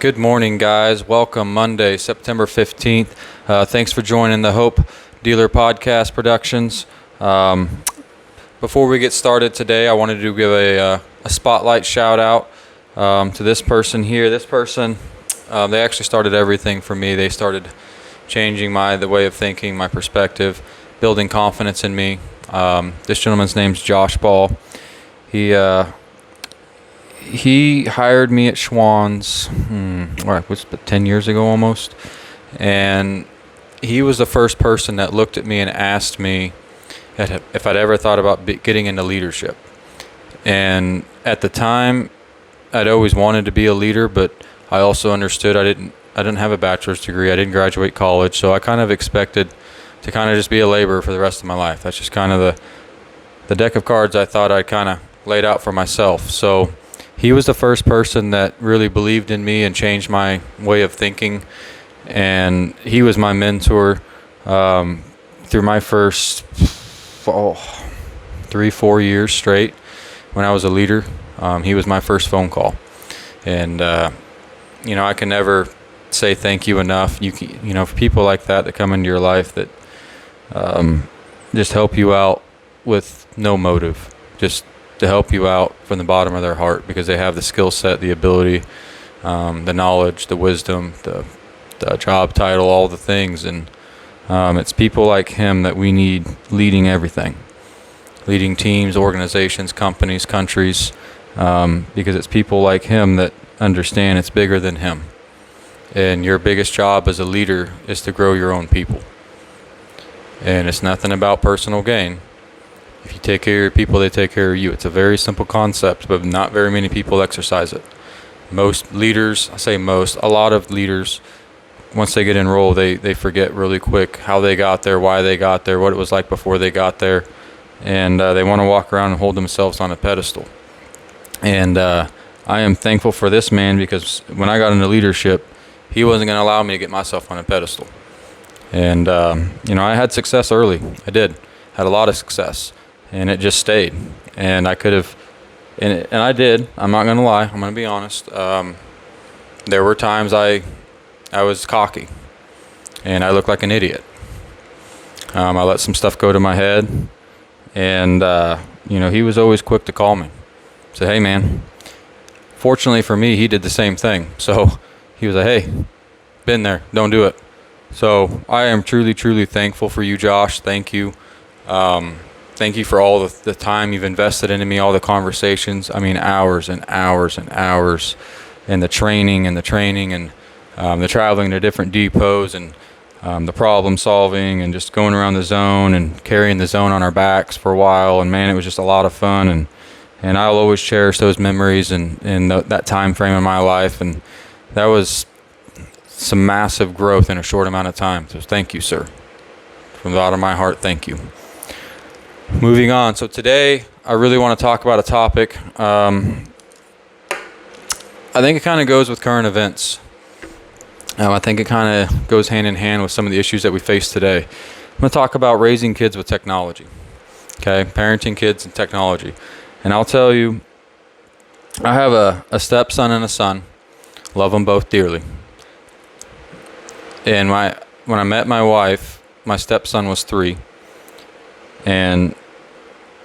Good morning, guys. Welcome Monday, September 15th. Thanks for joining the Hope Dealer Podcast Productions. Before we get started today, I wanted to give a spotlight shout out to this person here. This person, they actually started everything for me. They started changing the way of thinking, my perspective, building confidence in me. This gentleman's name's Josh Ball. He hired me at Schwann's, 10 years ago almost, and he was the first person that looked at me and asked me if I'd ever thought about getting into leadership. And at the time, I'd always wanted to be a leader, but I also understood I didn't have a bachelor's degree. I didn't graduate college, so I kind of expected to kind of just be a laborer for the rest of my life. That's just kind of the deck of cards I thought I kind of laid out for myself. So he was the first person that really believed in me and changed my way of thinking. And he was my mentor through my first 3-4 years straight when I was a leader. He was my first phone call. And, I can never say thank you enough. For people like that come into your life that just help you out with no motive, just to help you out from the bottom of their heart, because they have the skill set, the ability, the knowledge, the wisdom, the job title, all the things. And it's people like him that we need leading everything, leading teams, organizations, companies, countries, because it's people like him that understand it's bigger than him. And your biggest job as a leader is to grow your own people. And it's nothing about personal gain. If you take care of your people, they take care of you. It's a very simple concept, but not very many people exercise it. Most leaders, a lot of leaders, once they get enrolled, they forget really quick how they got there, why they got there, what it was like before they got there. And they want to walk around and hold themselves on a pedestal. And I am thankful for this man, because when I got into leadership, he wasn't going to allow me to get myself on a pedestal. And, I had success early. I did. Had a lot of success. And it just stayed. And I could have, and I did. I'm not going to lie. I'm going to be honest. There were times I was cocky. And I looked like an idiot. I let some stuff go to my head. And, he was always quick to call me. Say, hey, man. Fortunately for me, he did the same thing. So he was like, hey, been there. Don't do it. So I am truly, truly thankful for you, Josh. Thank you. Thank you for all the time you've invested into me, all the conversations. I mean, hours and hours and hours, and the training and the traveling to different depots, and the problem solving, and just going around the zone and carrying the zone on our backs for a while. And man, it was just a lot of fun. And I'll always cherish those memories and that time frame in my life. And that was some massive growth in a short amount of time. So thank you, sir. From the bottom of my heart, thank you. Moving on. So today, I really want to talk about a topic. I think it kind of goes with current events. I think it kind of goes hand in hand with some of the issues that we face today. I'm going to talk about raising kids with technology. Okay, parenting kids and technology. And I'll tell you, I have a stepson and a son. Love them both dearly. And when I met my wife, my stepson was 3. And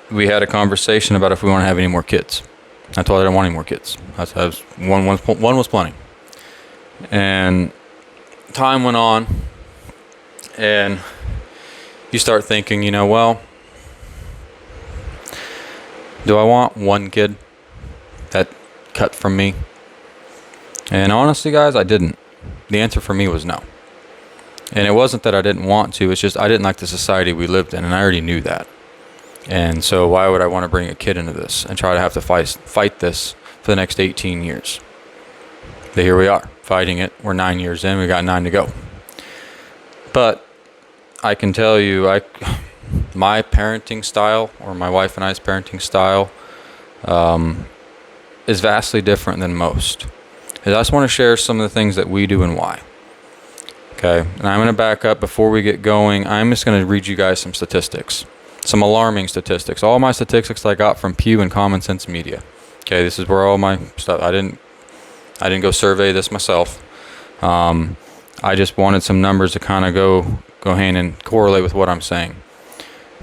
we had a conversation about if we want to have any more kids. I told her I didn't want any more kids. One was plenty. And time went on, and you start thinking, well, do I want one kid that cut from me? And honestly, guys, I didn't. The answer for me was no. And it wasn't that I didn't want to, it's just I didn't like the society we lived in, and I already knew that. And so why would I want to bring a kid into this and try to have to fight this for the next 18 years? But here we are, fighting it. We're 9 years in, we got 9 to go. But I can tell you, my parenting style, or my wife and I's parenting style, is vastly different than most. And I just want to share some of the things that we do and why. Okay, and I'm going to back up before we get going. I'm just going to read you guys some statistics, some alarming statistics. All my statistics I got from Pew and Common Sense Media. Okay, this is where all my stuff, I didn't I didn't go survey this myself. I just wanted some numbers to kind of go hand and correlate with what I'm saying.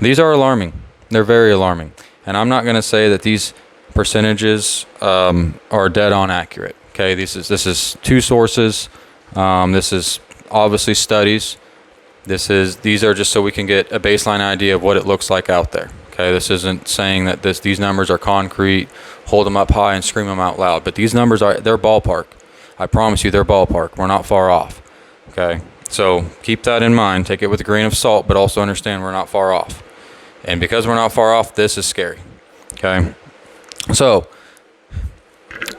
These are alarming. They're very alarming. And I'm not going to say that these percentages are dead on accurate. Okay, this is two sources. This is obviously studies. These are just so we can get a baseline idea of what it looks like out there. Okay, this isn't saying that these numbers are concrete, hold them up high and scream them out loud. But these numbers they're ballpark. I promise you, they're ballpark. We're not far off. Okay, so keep that in mind. Take it with a grain of salt, but also understand we're not far off. And because we're not far off, this is scary. Okay, so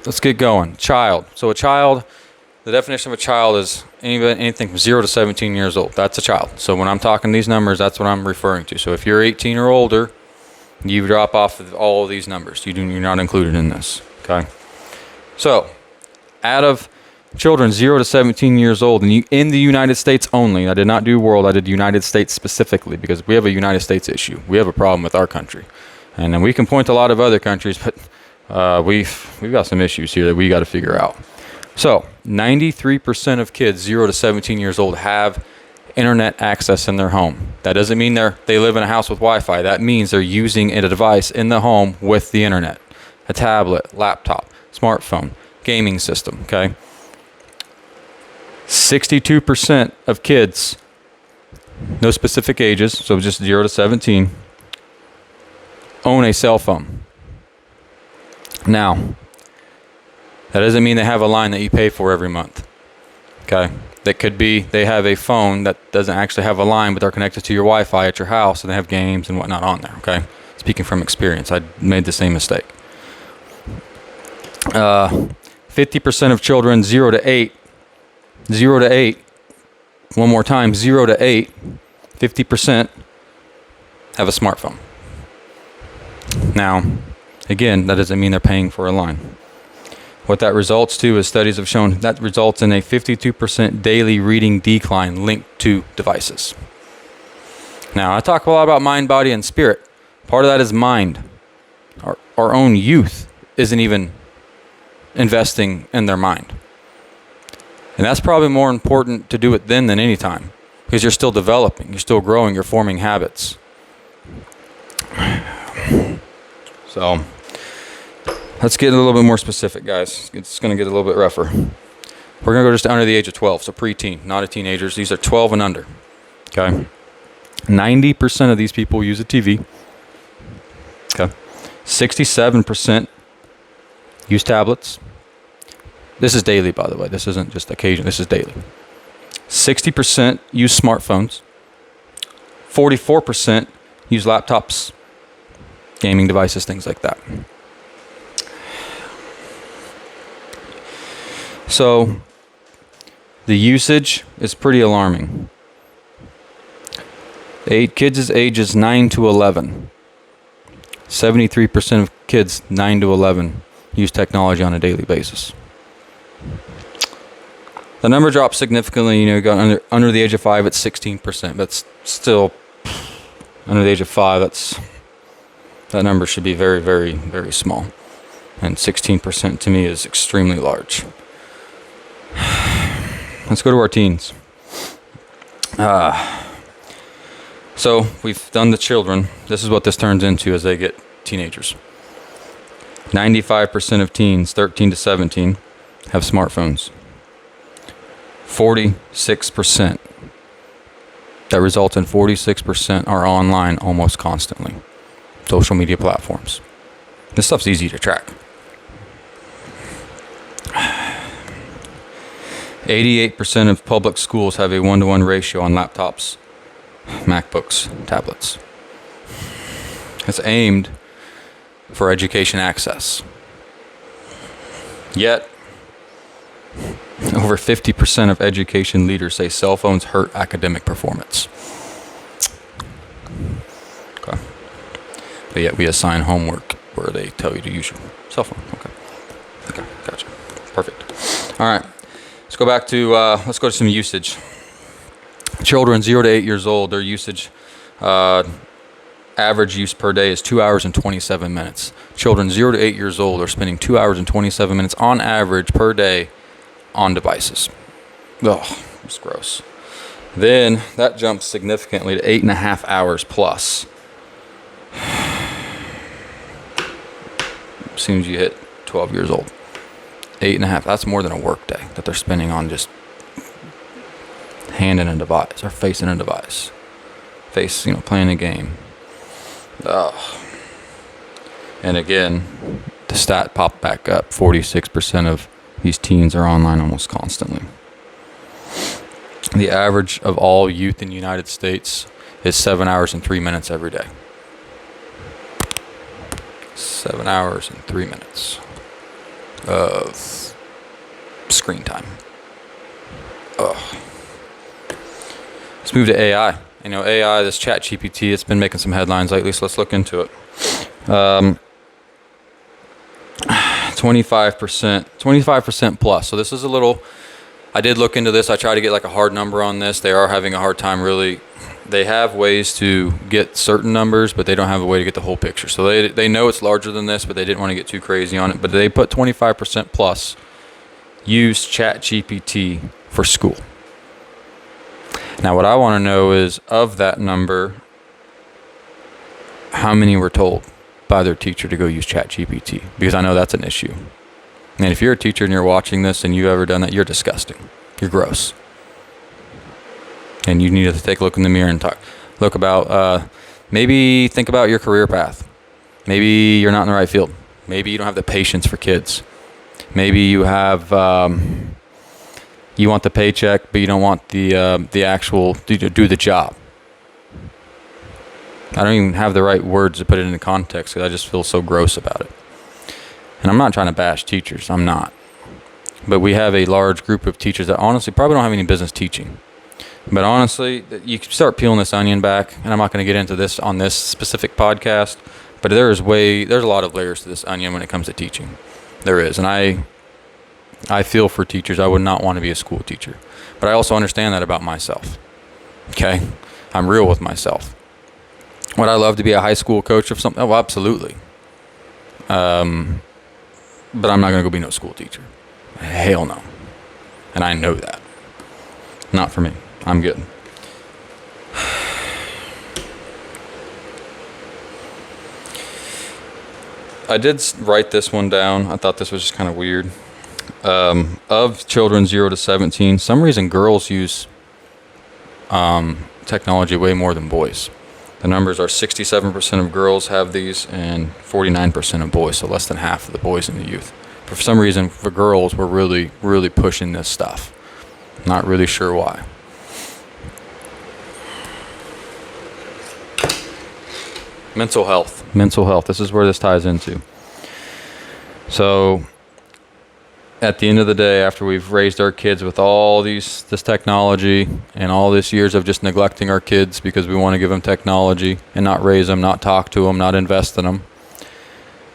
let's get going. Child. So a child, the definition of a child is anything from 0 to 17 years old. That's a child. So when I'm talking these numbers, that's what I'm referring to. So if you're 18 or older, you drop off of all of these numbers. You're not included in this. Okay, so out of children 0 to 17 years old, and in the United States only. I did not do world. I did United States specifically because we have a United States issue. We have a problem with our country, and then we can point to a lot of other countries, but we've got some issues here that we got to figure out. So 93% of kids 0 to 17 years old have internet access in their home. That doesn't mean they live in a house with Wi-Fi. That means they're using a device in the home with the internet, a tablet, laptop, smartphone, gaming system. Okay. 62% of kids, no specific ages, so just 0 to 17, own a cell phone. Now, that doesn't mean they have a line that you pay for every month. Okay? That could be they have a phone that doesn't actually have a line, but they're connected to your Wi-Fi at your house, and they have games and whatnot on there. Okay? Speaking from experience, I made the same mistake. 50% of children 0 to 8, one more time, 0 to 8, 50% have a smartphone. Now, again, that doesn't mean they're paying for a line. What that results to is studies have shown that results in a 52% daily reading decline linked to devices. Now, I talk a lot about mind, body, and spirit. Part of that is mind. Our own youth isn't even investing in their mind. And that's probably more important to do it then than any time, because you're still developing, you're still growing, you're forming habits. So let's get a little bit more specific, guys. It's going to get a little bit rougher. We're going to go just under the age of 12, so preteen, not a teenagers. These are 12 and under. Okay. 90% of these people use a TV. Okay. 67% use tablets. This is daily, by the way. This isn't just occasion. This is daily. 60% use smartphones. 44% use laptops, gaming devices, things like that. So the usage is pretty alarming. Kids' ages 9 to 11. 73% of kids 9 to 11 use technology on a daily basis. The number drops significantly. You got under the age of 5, it's 16%. But still, under the age of 5, that number should be very, very, very small. And 16% to me is extremely large. Let's go to our teens. So we've done the children. This is what this turns into as they get teenagers. 95% of teens, 13 to 17, have smartphones. 46%. That results in 46% are online almost constantly. Social media platforms. This stuff's easy to track. 88% of public schools have a 1-to-1 ratio on laptops, MacBooks, tablets. It's aimed for education access. Yet, over 50% of education leaders say cell phones hurt academic performance. Okay. But yet we assign homework where they tell you to use your cell phone. Okay, gotcha. Perfect. All right. Let's go back to, let's go to some usage. Children 0 to 8 years old, their usage average use per day is 2 hours and 27 minutes. Children 0 to 8 years old are spending 2 hours and 27 minutes on average per day on devices. Ugh, it's gross. Then that jumps significantly to 8.5 hours plus. As soon as you hit 12 years old. 8.5, that's more than a work day that they're spending on just hand in a device or face in a device. Face, playing a game. And again, the stat popped back up. 46% of these teens are online almost constantly. The average of all youth in the United States is 7 hours and 3 minutes every day. 7 hours and 3 minutes of screen time. Let's move to AI. AI, this ChatGPT, it's been making some headlines lately, so let's look into it. 25% plus. So this is a little, I did look into this. I tried to get like a hard number on this. They are having a hard time really. They have ways to get certain numbers, but they don't have a way to get the whole picture. So they know it's larger than this, but they didn't want to get too crazy on it. But they put 25% plus use ChatGPT for school. Now, what I want to know is, of that number, how many were told by their teacher to go use ChatGPT? Because I know that's an issue. And if you're a teacher and you're watching this and you've ever done that, you're disgusting. You're gross. And you need to take a look in the mirror and maybe think about your career path. Maybe you're not in the right field. Maybe you don't have the patience for kids. Maybe you have, you want the paycheck, but you don't want the actual, do the job. I don't even have the right words to put it into context because I just feel so gross about it. And I'm not trying to bash teachers. I'm not. But we have a large group of teachers that honestly probably don't have any business teaching. But honestly, you can start peeling this onion back, and I'm not going to get into this on this specific podcast, but there's a lot of layers to this onion when it comes to teaching. There is. And I feel for teachers. I would not want to be a school teacher. But I also understand that about myself. Okay? I'm real with myself. Would I love to be a high school coach of something? Oh, absolutely. But I'm not going to go be no school teacher. Hell no. And I know that. Not for me. I'm good. I did write this one down. I thought this was just kind of weird. Of children 0 to 17, some reason girls use technology way more than boys. The numbers are 67% of girls have these and 49% of boys, so less than half of the boys in the youth. But for some reason, for girls, we're really, really pushing this stuff. Not really sure why. Mental health. This is where this ties into. So, at the end of the day, after we've raised our kids with all this technology and all this years of just neglecting our kids because we want to give them technology and not raise them, not talk to them, not invest in them,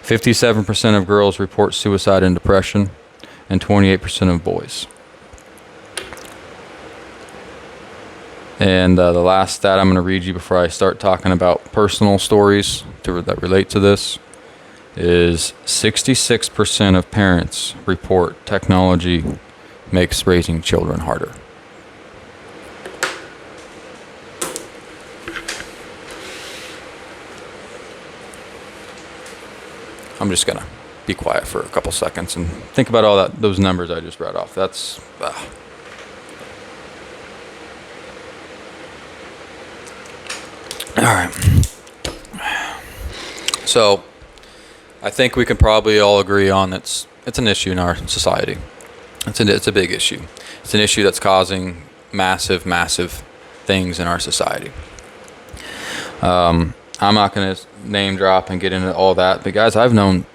57% of girls report suicide and depression, and 28% of boys. And the last stat I'm going to read you before I start talking about personal stories that relate to this is 66% of parents report technology makes raising children harder. I'm just going to be quiet for a couple seconds and think about all those numbers I just read off. That's... All right. So, I think we can probably all agree on it's an issue in our society. It's a big issue. It's an issue that's causing massive things in our society. I'm not going to name drop and get into all that, but guys, I've known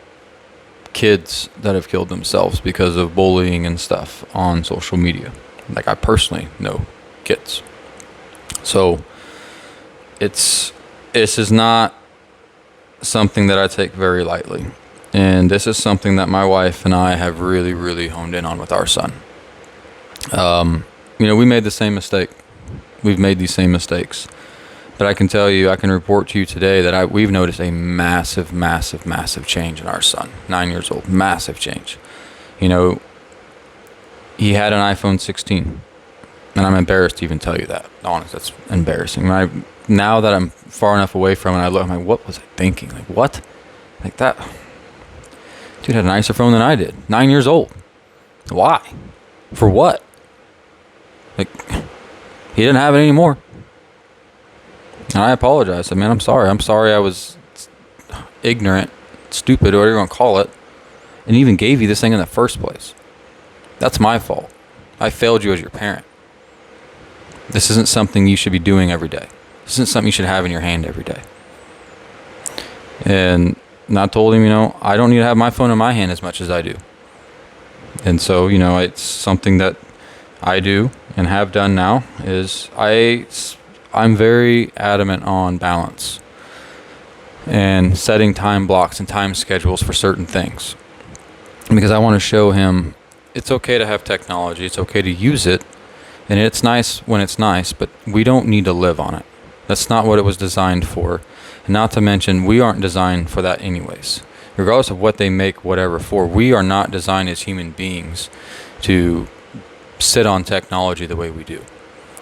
kids that have killed themselves because of bullying and stuff on social media. Like, I personally know kids. So, this is not something that I take very lightly. And this is something that my wife and I have really, really honed in on with our son. We made the same mistake. We've made these same mistakes. But I can tell you, I can report to you today that we've noticed a massive, massive, massive change in our son, 9 years old. Massive change. You know, he had an iPhone 16. And I'm embarrassed to even tell you that. Honestly, that's embarrassing. Now that I'm far enough away from it, I look, I'm like, what was I thinking? Like, what? Like that. Dude had a nicer phone than I did. 9 years old. Why? For what? Like, he didn't have it anymore. And I apologize. I said, man, I'm sorry. I'm sorry I was ignorant, stupid, whatever you want to call it, and even gave you this thing in the first place. That's my fault. I failed you as your parent. This isn't something you should be doing every day. This isn't something you should have in your hand every day. And I told him, I don't need to have my phone in my hand as much as I do. And so, it's something that I do and have done now is I'm very adamant on balance and setting time blocks and time schedules for certain things. Because I want to show him it's okay to have technology. It's okay to use it. And it's nice when it's nice, but we don't need to live on it. That's not what it was designed for. And not to mention, we aren't designed for that anyways. Regardless of what they make whatever for, we are not designed as human beings to sit on technology the way we do.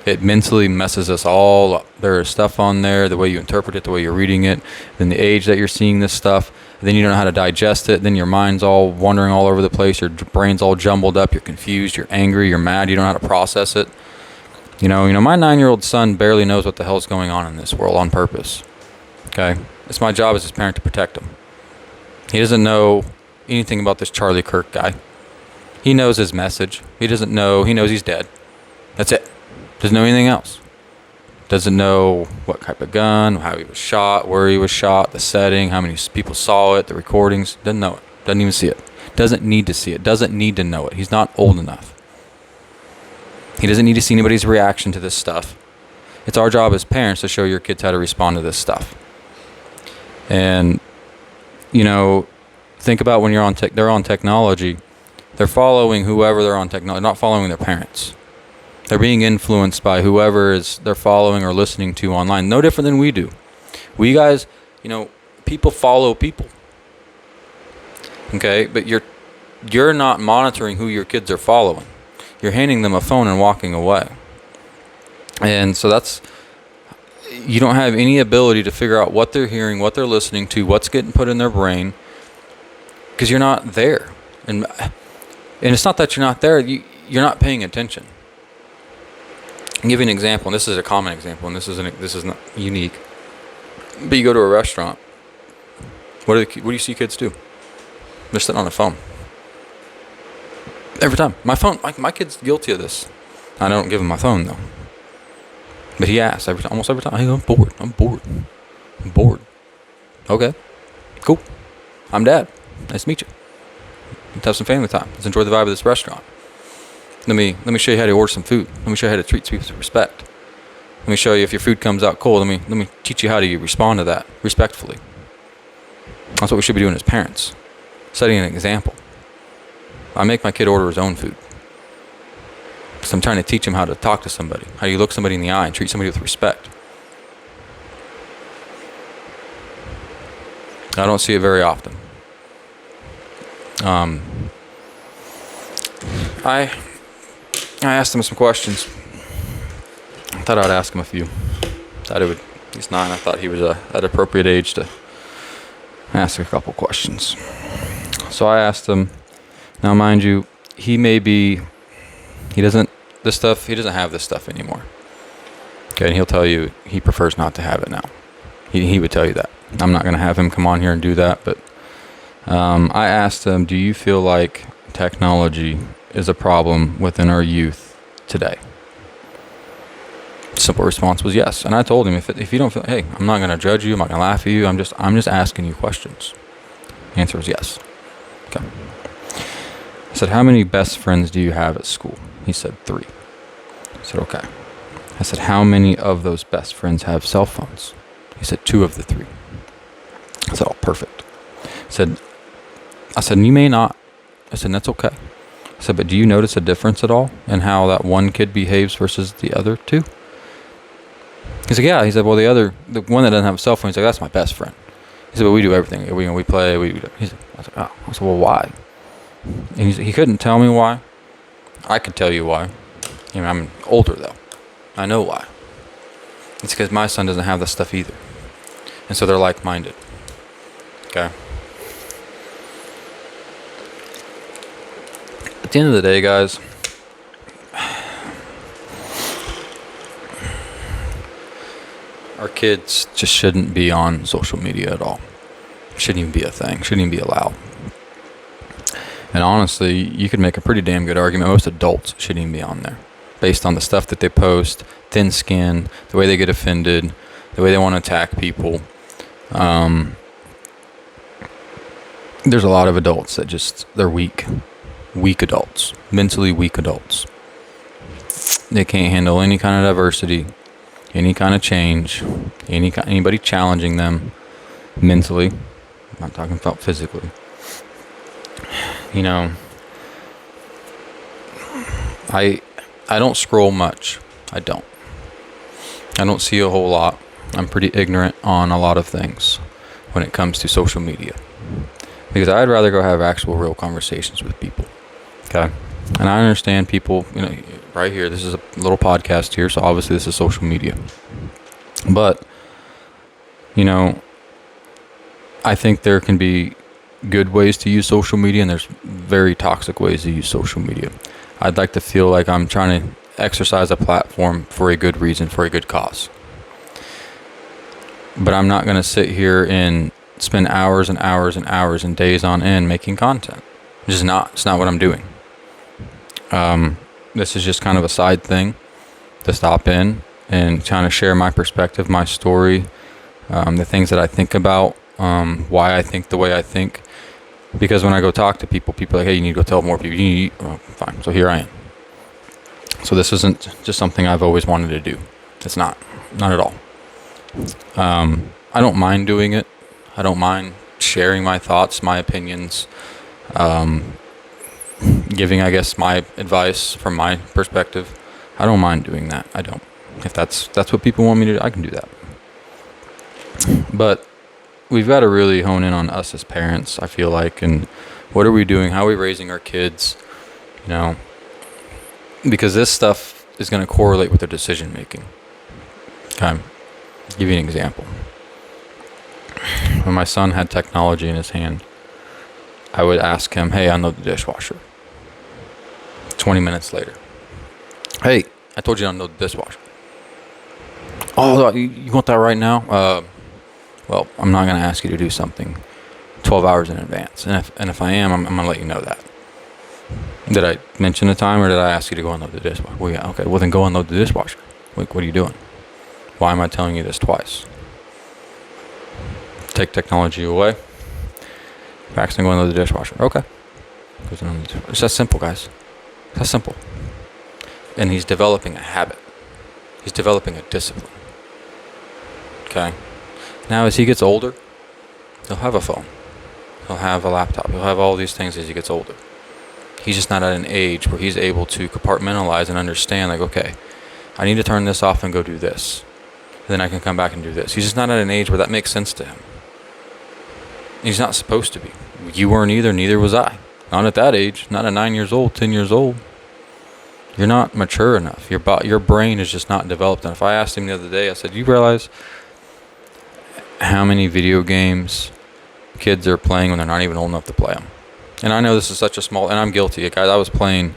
It mentally messes us all up. There is stuff on there, the way you interpret it, the way you're reading it, then the age that you're seeing this stuff, then you don't know how to digest it, then your mind's all wandering all over the place, your brain's all jumbled up, you're confused, you're angry, you're mad, you don't know how to process it. My 9-year-old son barely knows what the hell's going on in this world on purpose. Okay? It's my job as his parent to protect him. He doesn't know anything about this Charlie Kirk guy. He knows his message. He knows he's dead. That's it. Doesn't know anything else. Doesn't know what type of gun, how he was shot, where he was shot, the setting, how many people saw it, the recordings. Doesn't know it. Doesn't even see it. Doesn't need to see it. Doesn't need to know it. He's not old enough. He doesn't need to see anybody's reaction to this stuff. It's our job as parents to show your kids how to respond to this stuff. And, think about when you're they're on technology. They're following whoever they're on technology. They're not following their parents. They're being influenced by whoever they're following or listening to online. No different than we do. We guys, people follow people. Okay, but you're not monitoring who your kids are following. You're handing them a phone and walking away. And so you don't have any ability to figure out what they're hearing, what they're listening to, what's getting put in their brain, because you're not there. And it's not that you're not there, you're not paying attention. I'll give you an example, and this is a common example, and this is not unique. But you go to a restaurant. What do you see kids do? They're sitting on the phone. Every time. My phone, my kid's guilty of this. I don't give him my phone, though. But he asks almost every time, hey, I'm bored. Okay, cool. I'm Dad. Nice to meet you. Let's have some family time. Let's enjoy the vibe of this restaurant. Let me show you how to order some food. Let me show you how to treat people with respect. Let me show you if your food comes out cold. Let me teach you how to respond to that respectfully. That's what we should be doing as parents. Setting an example. I make my kid order his own food. Because I'm trying to teach him how to talk to somebody. How you look somebody in the eye and treat somebody with respect. I don't see it very often. I asked him some questions. I thought I'd ask him a few. He's 9. I thought he was at appropriate age to ask a couple questions. So I asked him. Now, mind you, he doesn't have this stuff anymore. Okay, and he'll tell you he prefers not to have it now. He would tell you that. I'm not going to have him come on here and do that, but I asked him, do you feel like technology is a problem within our youth today? Simple response was yes. And I told him, if you don't feel, hey, I'm not going to judge you, I'm not going to laugh at you, I'm just asking you questions. The answer was yes. Okay. I said, how many best friends do you have at school? He said 3. I said, okay. I said, how many of those best friends have cell phones? He said, 2 of the 3. I said, oh, perfect. I said, you may not. I said, that's okay. I said, but do you notice a difference at all in how that one kid behaves versus the other 2? He's like, yeah. He said, well, the one that doesn't have a cell phone, he's like, that's my best friend. He said, well, we do everything. We play. He's like, I was like, oh. I said, well, why? And he couldn't tell me why. I could tell you why. I'm older, though. I know why. It's because my son doesn't have this stuff either. And so they're like-minded. Okay? At the end of the day, guys, our kids just shouldn't be on social media at all. Shouldn't even be a thing. Shouldn't even be allowed. And honestly, you could make a pretty damn good argument. Most adults shouldn't even be on there, based on the stuff that they post, thin skin, the way they get offended, the way they want to attack people. There's a lot of adults that they're weak adults, mentally weak adults. They can't handle any kind of diversity, any kind of change, anybody challenging them mentally. I'm not talking about physically. I don't scroll much. I don't see a whole lot. I'm pretty ignorant on a lot of things when it comes to social media, because I'd rather go have actual real conversations with people. Okay. And I understand people, right here, this is a little podcast here, so obviously this is social media. But, I think there can be good ways to use social media, and there's very toxic ways to use social media. I'd like to feel like I'm trying to exercise a platform for a good reason, for a good cause. But I'm not going to sit here and spend hours and hours and hours and days on end making content. It's not what I'm doing. This is just kind of a side thing to stop in and kind of share my perspective, my story, the things that I think about, why I think the way I think. Because when I go talk to people are like, hey, you need to go tell more people. Oh, fine. So here I am. So this isn't just something I've always wanted to do. It's not at all. I don't mind doing it. I don't mind sharing my thoughts, my opinions, giving, I guess, my advice from my perspective. I don't mind doing that. I don't. If that's what people want me to do, I can do that. But we've got to really hone in on us as parents, I feel like, and what are we doing? How are we raising our kids? Because this stuff is going to correlate with their decision making. Okay. I'll give you an example. When my son had technology in his hand, I would ask him, hey, unload the dishwasher. 20 minutes later, hey, I told you to unload the dishwasher. Oh, you want that right now? Well, I'm not going to ask you to do something 12 hours in advance. And if I am, I'm going to let you know that. Did I mention the time, or did I ask you to go unload the dishwasher? Well, yeah, okay. Well, then go unload the dishwasher. Like, what are you doing? Why am I telling you this twice? Take technology away. Paxton, go unload the dishwasher. Okay. It's that simple, guys. It's that simple. And he's developing a habit. He's developing a discipline. Okay. Now, as he gets older, he'll have a phone. He'll have a laptop. He'll have all these things as he gets older. He's just not at an age where he's able to compartmentalize and understand, like, okay, I need to turn this off and go do this. Then I can come back and do this. He's just not at an age where that makes sense to him. He's not supposed to be. You weren't either, neither was I. Not at that age. Not at 9 years old, 10 years old. You're not mature enough. Your brain is just not developed enough. I asked him the other day, I said, you realize how many video games kids are playing when they're not even old enough to play them? And I know this is such a small, and I'm guilty, guys. I was playing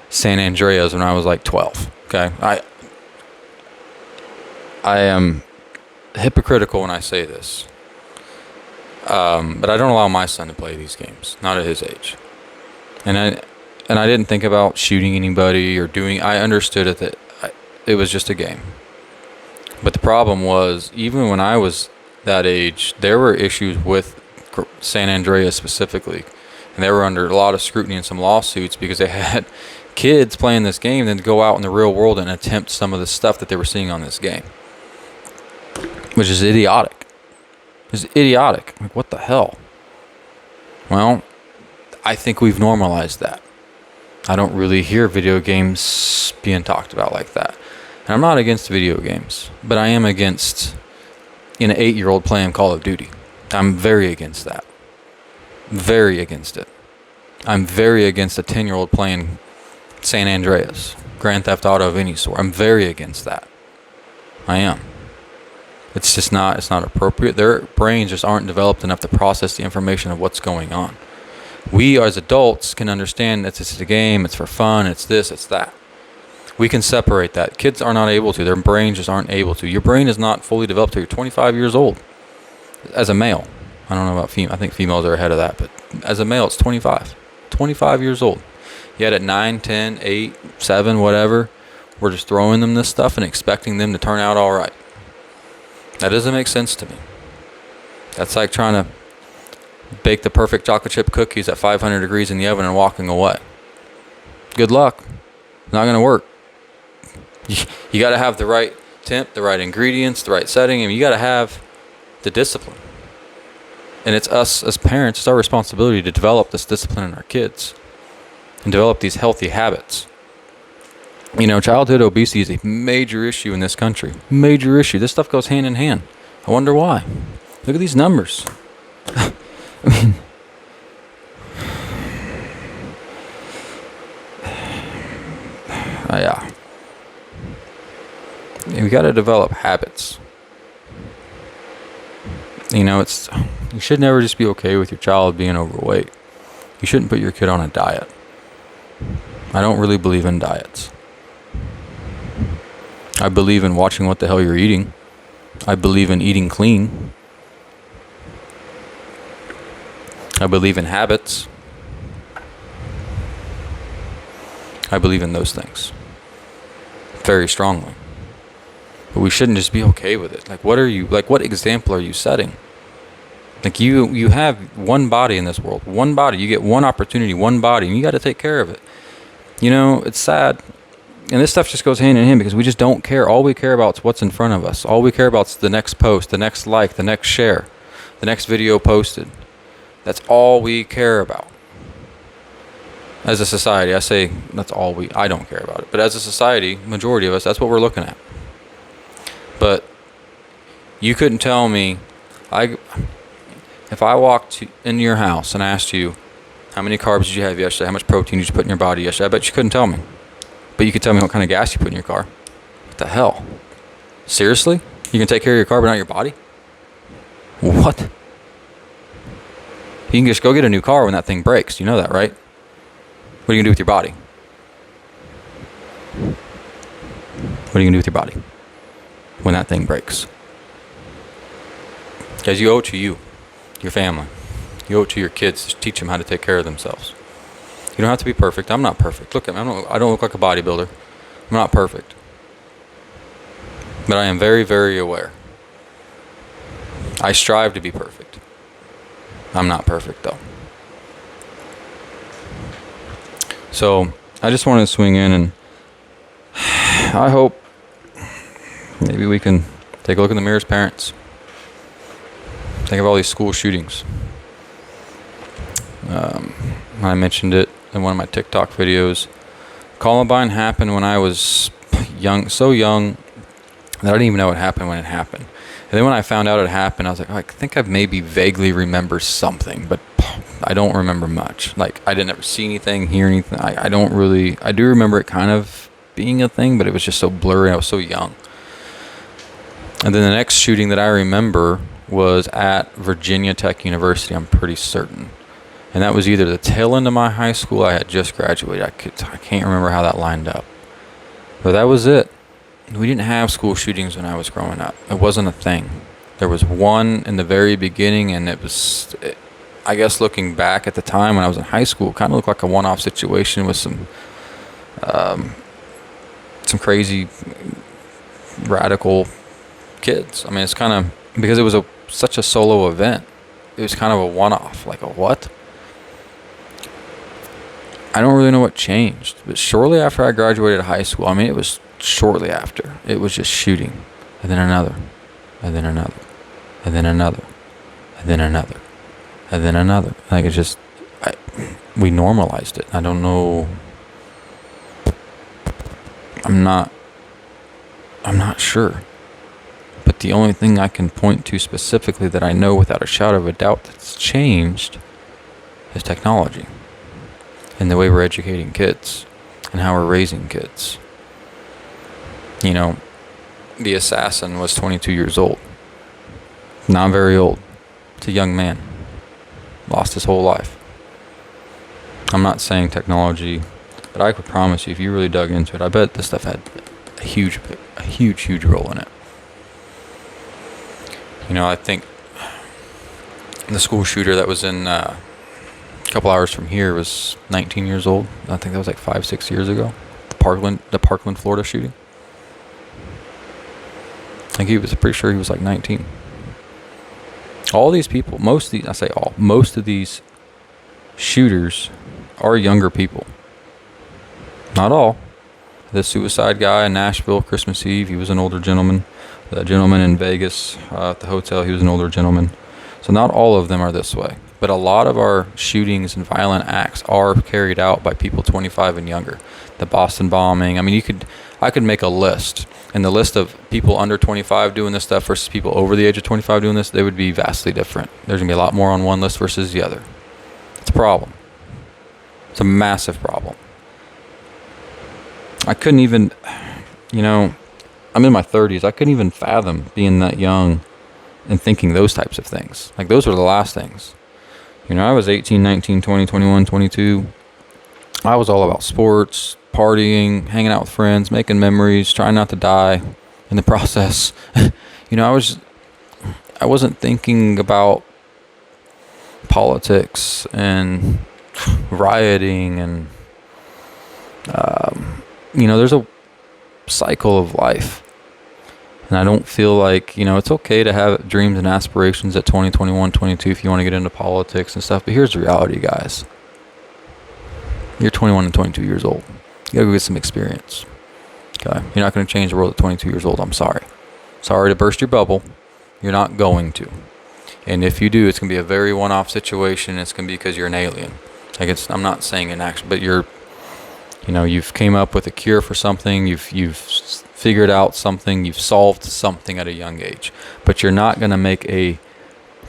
San Andreas when I was like 12. Okay, I am hypocritical when I say this, but I don't allow my son to play these games, not at his age. And I didn't think about shooting anybody or doing. I understood it that it was just a game. But the problem was, even when I was that age, there were issues with San Andreas specifically, and they were under a lot of scrutiny and some lawsuits because they had kids playing this game then go out in the real world and attempt some of the stuff that they were seeing on this game, which is idiotic. It's idiotic. Like, what the hell? Well, I think we've normalized that. I don't really hear video games being talked about like that. And I'm not against video games, but I am against an 8-year-old playing Call of Duty. I'm very against that. Very against it. I'm very against a 10-year-old playing San Andreas, Grand Theft Auto of any sort. I'm very against that. I am. It's just not, it's not appropriate. Their brains just aren't developed enough to process the information of what's going on. We as adults can understand that it's a game, it's for fun, it's this, it's that. We can separate that. Kids are not able to. Their brains just aren't able to. Your brain is not fully developed until you're 25 years old. As a male. I don't know about female. I think females are ahead of that. But as a male, it's 25. 25 years old. Yet at 9, 10, 8, 7, whatever, we're just throwing them this stuff and expecting them to turn out all right. That doesn't make sense to me. That's like trying to bake the perfect chocolate chip cookies at 500 degrees in the oven and walking away. Good luck. Not going to work. You got to have the right temp, the right ingredients, the right setting, and you got to have the discipline. And it's us as parents, it's our responsibility to develop this discipline in our kids and develop these healthy habits. You know, childhood obesity is a major issue in this country. Major issue. This stuff goes hand in hand. I wonder why. Look at these numbers. I mean, yeah. We got to develop habits. You know, you should never just be okay with your child being overweight. You shouldn't put your kid on a diet. I don't really believe in diets. I believe in watching what the hell you're eating. I believe in eating clean. I believe in habits. I believe in those things very strongly. But we shouldn't just be okay with it. Like, what example are you setting? Like, you have one body in this world. One body. You get one opportunity, one body, and you got to take care of it. You know, it's sad. And this stuff just goes hand in hand because we just don't care. All we care about is what's in front of us. All we care about is the next post, the next like, the next share, the next video posted. That's all we care about. As a society, I say I don't care about it. But as a society, majority of us, that's what we're looking at. But you couldn't tell me, if I walked into your house and asked you, how many carbs did you have yesterday? How much protein did you put in your body yesterday? I bet you couldn't tell me. But you could tell me what kind of gas you put in your car. What the hell? Seriously? You can take care of your car but not your body? What? You can just go get a new car when that thing breaks. You know that, right? What are you going to do with your body? What are you going to do with your body when that thing breaks? Because you owe it to you, your family. You owe it to your kids to teach them how to take care of themselves. You don't have to be perfect. I'm not perfect. Look at me. I don't look like a bodybuilder. I'm not perfect. But I am very, very aware. I strive to be perfect. I'm not perfect, though. So, I just wanted to swing in and I hope maybe we can take a look in the mirror as parents. Think of all these school shootings. I mentioned it in one of my TikTok videos. Columbine happened when I was young, so young that I didn't even know it happened when it happened. And then when I found out it happened, I was like, I think I maybe vaguely remember something, but I don't remember much. Like, I didn't ever see anything, hear anything. I do remember it kind of being a thing, but it was just so blurry. I was so young. And then the next shooting that I remember was at Virginia Tech University, I'm pretty certain. And that was either the tail end of my high school, I had just graduated. I can't remember how that lined up. But that was it. We didn't have school shootings when I was growing up. It wasn't a thing. There was one in the very beginning, and I guess looking back at the time when I was in high school, it kind of looked like a one-off situation with some crazy radical kids. I mean, it's kind of, because it was such a solo event, it was kind of a one-off. Like, a what? I don't really know what changed, but shortly after I graduated high school, I mean, it was shortly after, it was just shooting, and then another, and then another, and then another, and then another, and then another. Like, it's just, we normalized it. I don't know. I'm not I'm not sure. But the only thing I can point to specifically that I know without a shadow of a doubt that's changed is technology and the way we're educating kids and how we're raising kids. You know, the assassin was 22 years old. Not very old. It's a young man. Lost his whole life. I'm not saying technology, but I could promise you, if you really dug into it, I bet this stuff had a huge role in it. You know, I think the school shooter that was in a couple hours from here was 19 years old. I think that was like 5-6 years ago. The Parkland, Florida shooting. I think he was pretty sure he was like 19. All these people, most of these shooters are younger people. Not all. The suicide guy in Nashville, Christmas Eve, he was an older gentleman. The gentleman in Vegas at the hotel, he was an older gentleman. So not all of them are this way. But a lot of our shootings and violent acts are carried out by people 25 and younger. The Boston bombing, I mean, I could make a list. And the list of people under 25 doing this stuff versus people over the age of 25 doing this, they would be vastly different. There's going to be a lot more on one list versus the other. It's a problem. It's a massive problem. I couldn't even, I'm in my 30s. I couldn't even fathom being that young and thinking those types of things. Like, those were the last things. I was 18, 19, 20, 21, 22. I was all about sports, partying, hanging out with friends, making memories, trying not to die in the process. I wasn't thinking about politics and rioting and, there's a cycle of life. And I don't feel like, it's okay to have dreams and aspirations at 20, 21, 22 if you want to get into politics and stuff. But here's the reality, guys. You're 21 and 22 years old. You got to go get some experience. Okay? You're not going to change the world at 22 years old. I'm sorry. Sorry to burst your bubble. You're not going to. And if you do, it's going to be a very one-off situation. It's going to be because you're an alien. I'm not saying an action, but you've came up with a cure for something. You've figured out something. You've solved something at a young age. But you're not going to make a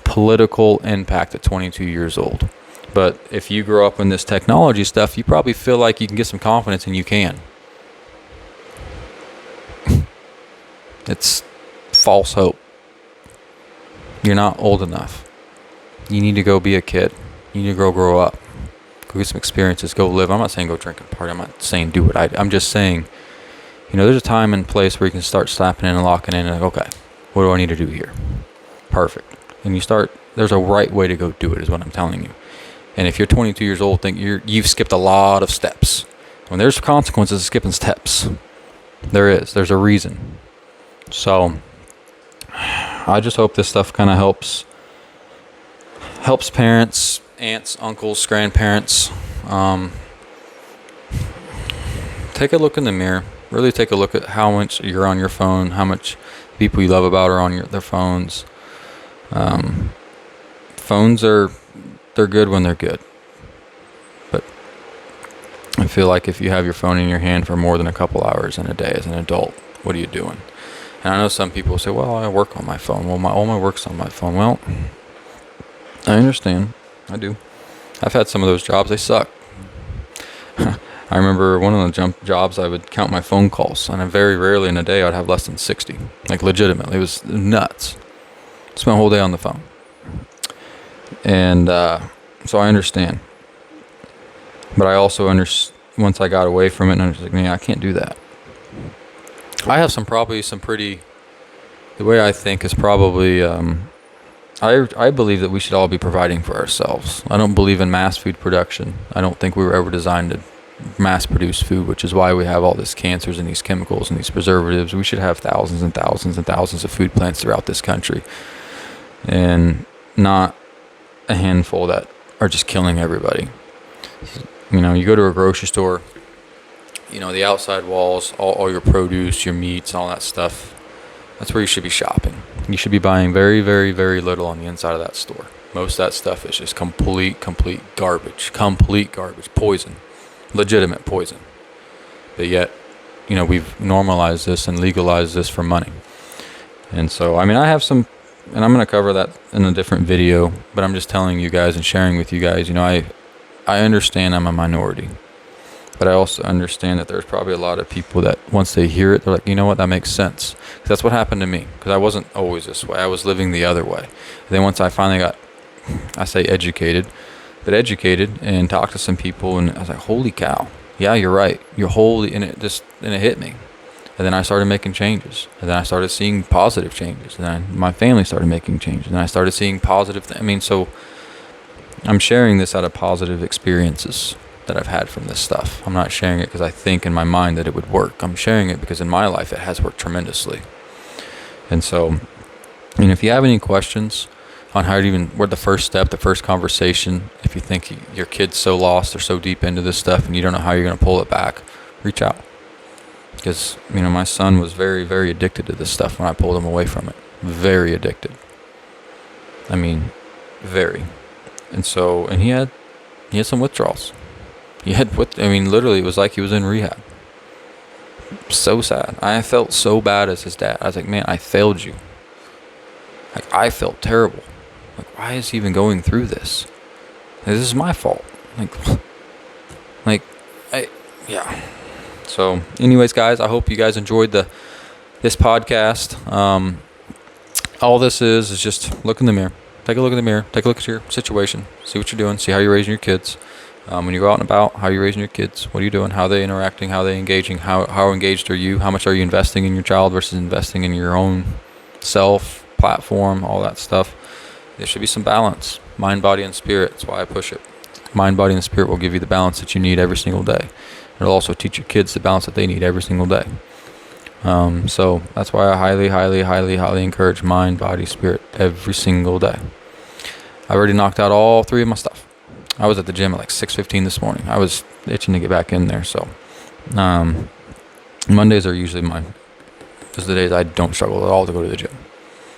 political impact at 22 years old. But if you grow up in this technology stuff, you probably feel like you can get some confidence, and you can. It's false hope. You're not old enough. You need to go be a kid. You need to grow up. Go get some experiences. Go live. I'm not saying go drink and party. I'm not saying do it. I'm just saying, there's a time and place where you can start slapping in and locking in and okay, what do I need to do here? Perfect. And there's a right way to go do it is what I'm telling you. And if you're 22 years old, think you've skipped a lot of steps. When there's consequences of skipping steps, there's a reason. So I just hope this stuff kind of helps parents, aunts, uncles, grandparents. Take a look in the mirror. Really take a look at how much you're on your phone, how much people you love about are on their phones. Phones they're good when they're good. But I feel like if you have your phone in your hand for more than a couple hours in a day as an adult, what are you doing? And I know some people say, well, I work on my phone. Well, all my work's on my phone. Well, I understand. I do. I've had some of those jobs. They suck. I remember one of the jobs I would count my phone calls, and very rarely in a day I'd have less than 60. Like, legitimately. It was nuts. Spent a whole day on the phone. And so I understand. But I also once I got away from it, and I was like, man, I can't do that. I have the way I think is probably, I believe that we should all be providing for ourselves. I don't believe in mass food production. I don't think we were ever designed to mass produce food, which is why we have all these cancers and these chemicals and these preservatives. We should have thousands and thousands and thousands of food plants throughout this country, and not a handful that are just killing everybody. You go to a grocery store, the outside walls, all your produce, your meats, all that stuff, that's where you should be shopping. You should be buying very, very, very little on the inside of that store. Most of that stuff is just complete garbage. Poison. Legitimate poison. But yet, we've normalized this and legalized this for money. And so, I mean, I have some, and I'm going to cover that in a different video, but I'm just telling you guys and sharing with you guys, I understand I'm a minority, but I also understand that there's probably a lot of people that once they hear it, they're like, you know what, that makes sense. 'Cause that's what happened to me, because I wasn't always this way. I was living the other way. And then once I finally got, I say educated and talked to some people, and I was like, holy cow, yeah, you're right. You're holy, and it hit me. And then I started making changes, and then I started seeing positive changes, and then my family started making changes, and I started seeing positive so I'm sharing this out of positive experiences that I've had from this stuff. I'm not sharing it because I think in my mind that it would work. I'm sharing it because in my life it has worked tremendously. And so, if you have any questions on where the first step, the first conversation, if you think your kid's so lost or so deep into this stuff and you don't know how you're going to pull it back, reach out. Because, my son was very, very addicted to this stuff when I pulled him away from it. Very addicted. Very. And so, and he had some withdrawals. Literally it was like he was in rehab. So sad. I felt so bad as his dad. I was like, man, I failed you. Like, I felt terrible. Like, why is he even going through this? This is my fault. Yeah. So, anyways, guys, I hope you guys enjoyed this podcast. All this is just look in the mirror. Take a look in the mirror. Take a look at your situation. See what you're doing. See how you're raising your kids. When you go out and about, how are you raising your kids? What are you doing? How are they interacting? How are they engaging? How engaged are you? How much are you investing in your child versus investing in your own self, platform, all that stuff? There should be some balance. Mind, body, and spirit. That's why I push it. Mind, body, and spirit will give you the balance that you need every single day. It'll also teach your kids the balance that they need every single day. So that's why I highly, highly, highly, highly encourage mind, body, spirit every single day. I already knocked out all 3 of my stuff. I was at the gym at like 6:15 this morning. I was itching to get back in there. So Mondays are usually those are the days I don't struggle at all to go to the gym,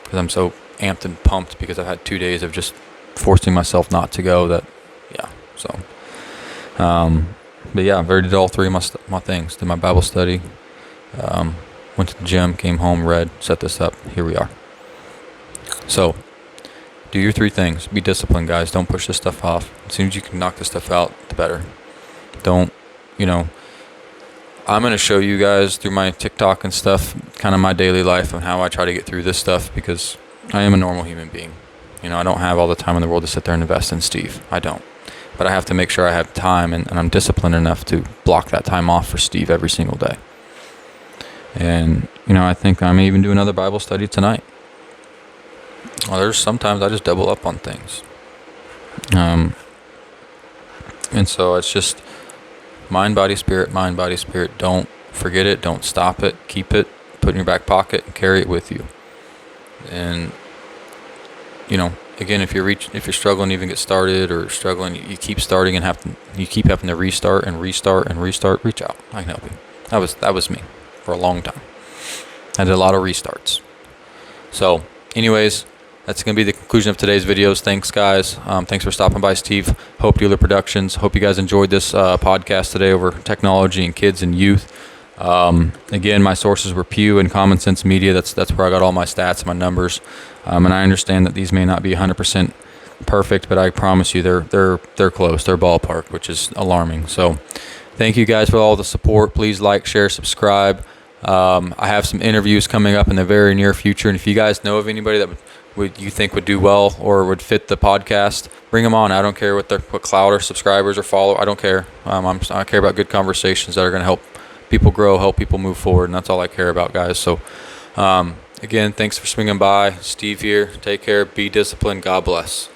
because I'm so amped and pumped because I've had 2 days of just forcing myself not to go. But yeah, I've already did all 3 of my things. Did my Bible study, went to the gym, came home, read, set this up. Here we are. So do your 3 things. Be disciplined, guys. Don't push this stuff off. As soon as you can knock this stuff out, the better. Don't, I'm going to show you guys through my TikTok and stuff, kind of my daily life and how I try to get through this stuff, because I am a normal human being. I don't have all the time in the world to sit there and invest in Steve. I don't. But I have to make sure I have time, and I'm disciplined enough to block that time off for Steve every single day. And, I think I may even do another Bible study tonight. Well, there's sometimes I just double up on things. And so it's just mind, body, spirit, mind, body, spirit. Don't forget it. Don't stop it. Keep it. Put it in your back pocket and carry it with you. And, again, if you're struggling to even get started, or struggling, you keep starting and you keep having to restart, reach out. I can help you. That was me for a long time. I did a lot of restarts. So, anyways, that's going to be the conclusion of today's videos. Thanks, guys. Thanks for stopping by, Steve. Hope Dealer Productions. Hope you guys enjoyed this podcast today over technology and kids and youth. Again, my sources were Pew and Common Sense Media. That's where I got all my stats and my numbers. And I understand that these may not be 100% perfect, but I promise you they're close. They're ballpark, which is alarming. So thank you guys for all the support. Please like, share, subscribe. I have some interviews coming up in the very near future, and if you guys know of anybody that you think would do well or would fit the podcast, bring them on. I don't care what clout or subscribers or follow. I don't care. I care about good conversations that are going to help people grow, help people move forward, and that's all I care about, guys. So again, thanks for swinging by. Steve here. Take care. Be disciplined. God bless.